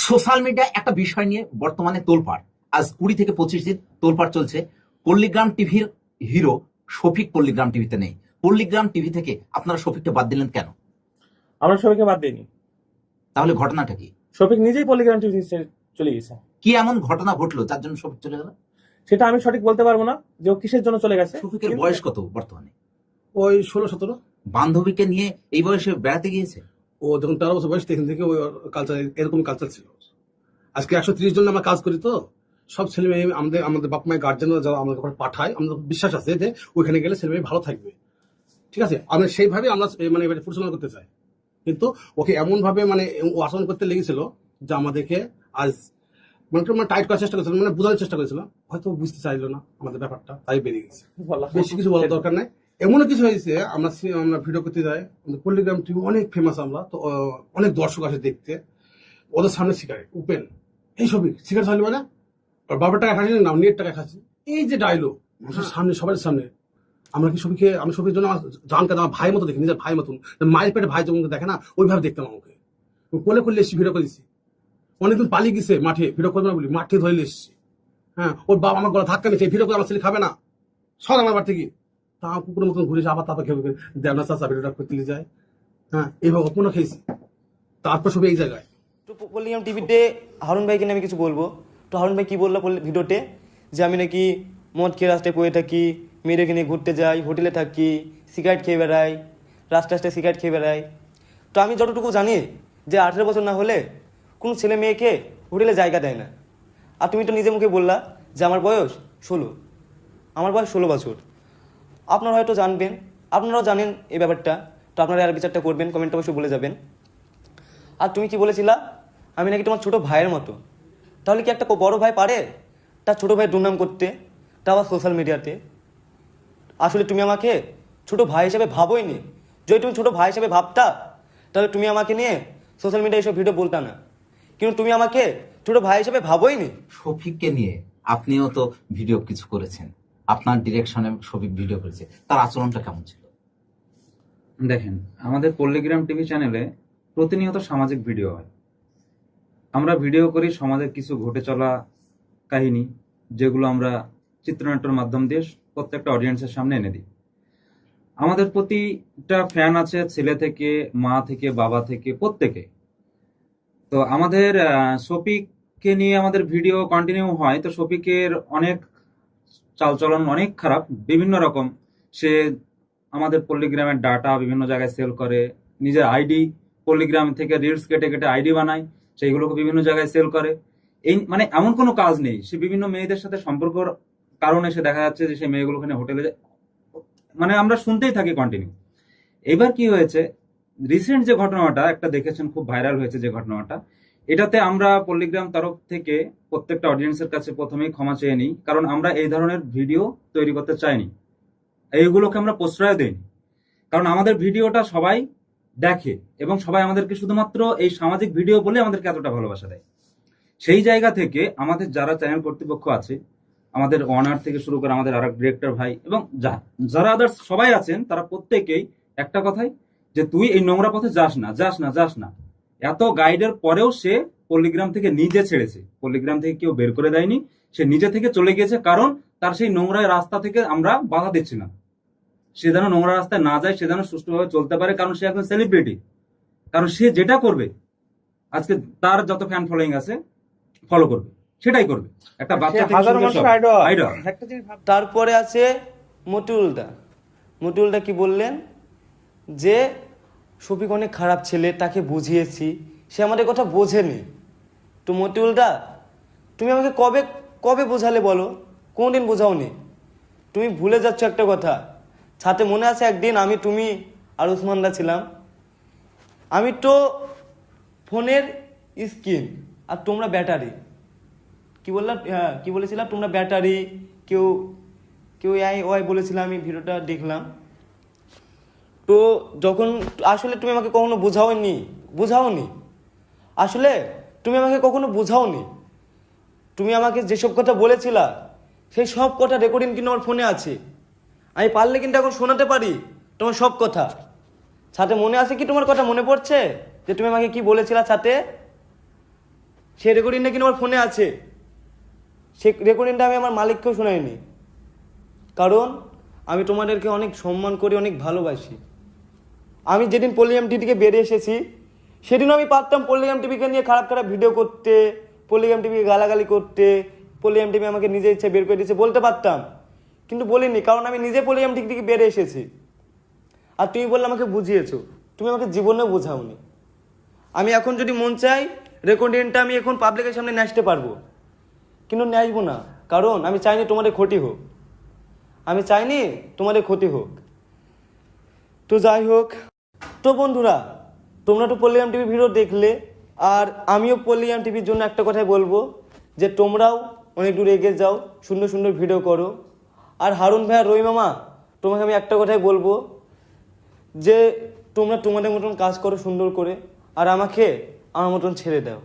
Social media একটা বিষয় নিয়ে বর্তমানে তোলপাড়। আজ 20 থেকে 25 দিন তোলপাড় চলছে। পল্লীগ্রাম টিভির হিরো শফিক পল্লীগ্রাম টিভিতে নেই। পল্লীগ্রাম টিভি থেকে আপনারা শফিককে বাদ দিলেন কেন? আমরা শফিককে বাদ দিইনি। তাহলে ঘটনাটা কি? শফিক নিজেই পল্লীগ্রাম টিভি চলে গেছে। কি এমন ঘটনা ঘটলো যার জন্য শফিক চলে গেল? সেটা আমি সঠিক বলতে পারবো না যে ও কিসের জন্য চলে গেছে। শফিকের বয়স কত বর্তমানে? ওই 16-17। বান্ধবীকে নিয়ে এই বয়সে বেড়াতে গিয়েছে। ও যখন 13 বছর বয়স তখন থেকে ওই কালচার, এরকম কালচার ছিল। আজকে 130 জন আমরা কাজ করি, তো সব ছেলে মেয়ে আমাদের বাপ মায়ের গার্জেনরা যারা আমাদের পাঠায়, আমাদের বিশ্বাস আছে যে ওইখানে গেলে ছেলে মেয়ে ভালো থাকবে। ঠিক আছে, আমরা সেইভাবে আমরা মানে এবারে পরিচালনা করতে চাই। কিন্তু ওকে এমন ভাবে মানে ও আচরণ করতে লেগেছিল যে আমাদেরকে আজ মানে টাইট করার চেষ্টা করেছিল, মানে বোঝানোর চেষ্টা করেছিল। হয়তো বুঝতে চাইলো না আমাদের ব্যাপারটা, তাই বেরিয়ে গেছে। বেশি কিছু বলার দরকার নাই। এমনও কিছু হয়েছে, আমরা ভিডিও করতে যাই, পল্লীগ্রাম টিভি অনেক ফেমাস, আমরা তো অনেক দর্শক আসে দেখতে। ওদের সামনে সিগারেট ওপেন, এই সবই সিগারেট চাইলে মানে বাবার টাকা খাচ্ছি না, নেট টাকা খাচ্ছি, এই যে ডায়লগ সামনে সবার সামনে। আমরা কি সবকে, আমি সবের জন্য আমার জানকে আমার ভাই মতো দেখি, নিজের ভাই মতন, মায়ের পেটে ভাই যেমন দেখে না ওইভাবে দেখতাম। আমাকে কোলে করলে এসছি, ভিডিও করেছি। অনেকদিন পালিয়ে গেছে মাঠে, ভিডিও করবে না বলি মাঠে ধরে এসছি। হ্যাঁ, ওর বাবা আমার গলা ধাক্কা নিচ্ছে, ভিডিও করে আমার ছেলে খাবে না, সব আমার বাড়ি থেকে। তা কুকুরের মতন ঘুরেছে, আবার তারপর খেয়ে দেবনা চাষা ভিডিওটা করতে নিয়ে যায়। হ্যাঁ, এইভাবে অপনও খেয়েছি। তারপর সব এই জায়গায় তো পল্লীগ্রাম টিভিতে হারুন ভাইকে নিয়ে আমি কিছু বলবো। তো হারুন ভাই কি বললো ভিডিওতে, যে আমি নাকি মদ খেয়ে রাস্তায় পড়ে থাকি, মেয়েদেরকে নিয়ে ঘুরতে যাই, হোটেলে থাকি, সিগারেট খেয়ে বেড়াই, রাস্তায় সিগারেট খেয়ে বেড়াই। তো আমি যতটুকু জানি যে 18 বছর না হলে কোনো ছেলে মেয়েকে হোটেলে জায়গা দেয় না। আর তুমি তো নিজে মুখে বললা যে আমার বয়স 16, আমার বয়স 16 বছর। আপনারা হয়তো জানবেন, আপনারাও জানেন এই ব্যাপারটা। তো আপনারা আর বিচারটা করবেন, কমেন্ট অবশ্যই বলে যাবেন। আর তুমি কি বলেছিলা আমি নাকি তোমার ছোট ভাইয়ের মতো। তাহলে কি একটা বড় ভাই পারে তার ছোট ভাইয়ের দুর্নাম করতে, তা আবার সোশ্যাল মিডিয়াতে? আসলে তুমি আমাকে ছোট ভাই হিসেবে ভাবোই নি। যদি তুমি ছোট ভাই হিসেবে ভাবতা তাহলে তুমি আমাকে নিয়ে সোশ্যাল মিডিয়ায় এসব ভিডিও বলতা না। কিন্তু তুমি আমাকে ছোট ভাই হিসেবে ভাবোই নি। শফিককে নিয়ে আপনিও তো ভিডিও কিছু করেছেন, আপনার ডিরেকশনে শফিক ভিডিও করেছে, তার আচরণটা কেমন ছিল? দেখেন, আমাদের পল্লীগ্রাম টিভি চ্যানেলে প্রতিনিয়ত সামাজিক ভিডিও হয়। আমরা ভিডিও করি সমাজের কিছু ঘটে চলা কাহিনী, যেগুলো আমরা চিত্রনাট্যের মাধ্যম দিয়ে প্রত্যেকটা অডিয়েন্সের সামনে এনে দিই। আমাদের প্রতিটা ফ্যান আছে, ছেলে থেকে মা থেকে বাবা থেকে প্রত্যেকে। তো আমাদের শফিককে নিয়ে আমাদের ভিডিও কন্টিনিউ হয়। তো শফিকের অনেক চালচলন অনেক খারাপ, বিভিন্ন রকম। সে আমাদের পল্লীগ্রামের ডাটা বিভিন্ন জায়গায় সেল করে, নিজের আইডি পল্লীগ্রাম থেকে রিলস কেটে কেটে আইডি বানায়, সেইগুলোকে বিভিন্ন জায়গায় সেল করে। এই মানে এমন কোনো কাজ নেই, সে বিভিন্ন মেয়েদের সাথে সম্পর্কর কারণে সে দেখা যাচ্ছে যে সেই মেয়েগুলো ওখানে হোটেলে যায়, মানে আমরা শুনতেই থাকি কন্টিনিউ। এবার কি হয়েছে, রিসেন্ট যে ঘটনাটা একটা দেখেছেন, খুব ভাইরাল হয়েছে যে ঘটনাটা, এটাতে আমরা পল্লীগ্রাম তরফ থেকে প্রত্যেকটা অডিয়েন্সের কাছে প্রথমেই ক্ষমা চেয়ে নিই, কারণ আমরা এই ধরনের ভিডিও তৈরি করতে চাইনি, এইগুলোকে আমরা প্রশ্রয় দেইনি। কারণ আমাদের ভিডিওটা সবাই দেখে এবং সবাই আমাদেরকে শুধুমাত্র এই সামাজিক ভিডিও বলে আমাদেরকে এতটা ভালোবাসা দেয়। সেই জায়গা থেকে আমাদের যারা চ্যানেল কর্তৃপক্ষ আছে, আমাদের ওনার থেকে শুরু করে আমাদের আরেক ডিরেক্টর ভাই এবং যারা আদার্স সবাই আছেন, তারা প্রত্যেকেই একটা কথাই, যে তুই এই নোংরা পথে যাস না, যাস না, যাস না। এত গাইডের পরেও সে পল্লীগ্রাম থেকে নিজে ছেড়েছে, পল্লীগ্রাম থেকে কেউ বের করে দেয়নি, সে নিজে থেকে চলে গিয়েছে। কারণ তার সেই নোংরা রাস্তা থেকে আমরা বাধা দিচ্ছিলাম, সে যেন নোংরা রাস্তায় না যায়, সে যেন সুষ্ঠুভাবে চলতে পারে। কারণ সে একজন সেলিব্রিটি, কারণ সে যেটা করবে আজকে তার যত ফ্যান ফলোয়িং আছে ফলো করবে, সেটাই করবে। একটা বাচ্চা থেকে শুরু করে সব আইডল। তারপরে আছে মতিউলদা। মতিউলদা কি বললেন যে শফিক অনেক খারাপ ছেলে, তাকে বুঝিয়েছি, সে আমাদের কথা বোঝেনি। তো মতিউলদা, তুমি আমাকে কবে কবে বোঝালে বলো? কোনদিন বোঝাওনি। তুমি ভুলে যাচ্ছ একটা কথা। সাথে মনে আছে একদিন আমি, তুমি আর উসমানদা ছিলাম। আমি তো ফোনের স্ক্রিন আর তোমরা ব্যাটারি। কি বললাম? হ্যাঁ, কি বলেছিলাম? তোমরা ব্যাটারি, কেউ কেউ ওয়াই বলেছিলাম। আমি ভিডিওটা দেখলাম। তো যখন আসলে তুমি আমাকে কখনো বুঝাওনি। আসলে তুমি আমাকে কখনো বুঝাওনি। তুমি আমাকে যেসব কথা বলেছিলা সেই সব কথা রেকর্ডিং কিন্তু আমার ফোনে আছে। আমি পারলে কিন্তু এখন শোনাতে পারি তোমার সব কথা। সাথে মনে আছে কি, তোমার কথা মনে পড়ছে যে তুমি আমাকে কি বলেছিলা সাথে? সেই রেকর্ডিংটা কিন্তু আমার ফোনে আছে। সেই রেকর্ডিংটা আমি আমার মালিককেও শোনাইনি, কারণ আমি তোমাদেরকে অনেক সম্মান করি, অনেক ভালোবাসি। আমি যেদিন পল্লিগ্রাম টিভি থেকে বেরিয়ে এসেছি সেদিনও আমি পারতাম পল্লিগ্রাম টিভিকে নিয়ে খারাপ খারাপ ভিডিও করতে, পল্লিগ্রাম টিভিকে গালাগালি করতে, পল্লিগ্রাম টিভি আমাকে নিজের ইচ্ছা বের করে দিয়েছে বলতে পারতাম, কিন্তু বলিনি, কারণ আমি নিজে পল্লিগ্রাম টিভি থেকে বেরিয়ে এসেছি। আর তুমি বললে আমাকে বুঝিয়েছো, তুমি আমাকে জীবনেও বোঝাওনি। আমি এখন যদি মন চাই রেকর্ডিংটা আমি এখন পাবলিকের সামনে নিয়ে আসতে পারবো, কিন্তু নিয়ে আসবো না, কারণ আমি চাইনি তোমাদের ক্ষতি হোক, আমি চাইনি তোমাদের ক্ষতি হোক। তো যাই হোক, তো বন্ধুরা, তোমরা তো পল্লিগ্রাম টিভি ভিডিও দেখলে, আর আমিও পল্লিগ্রাম টিভির জন্য একটা কথাই বলবো, যে তোমরাও অনেক দূর এগিয়ে যাও, সুন্দর সুন্দর ভিডিও করো। আর হারুন ভাই আর রই মামা, তোমাকে আমি একটা কথাই বলবো, যে তোমরা তোমাদের মতন কাজ করো সুন্দর করে, আর আমাকে আমার মতন ছেড়ে দাও।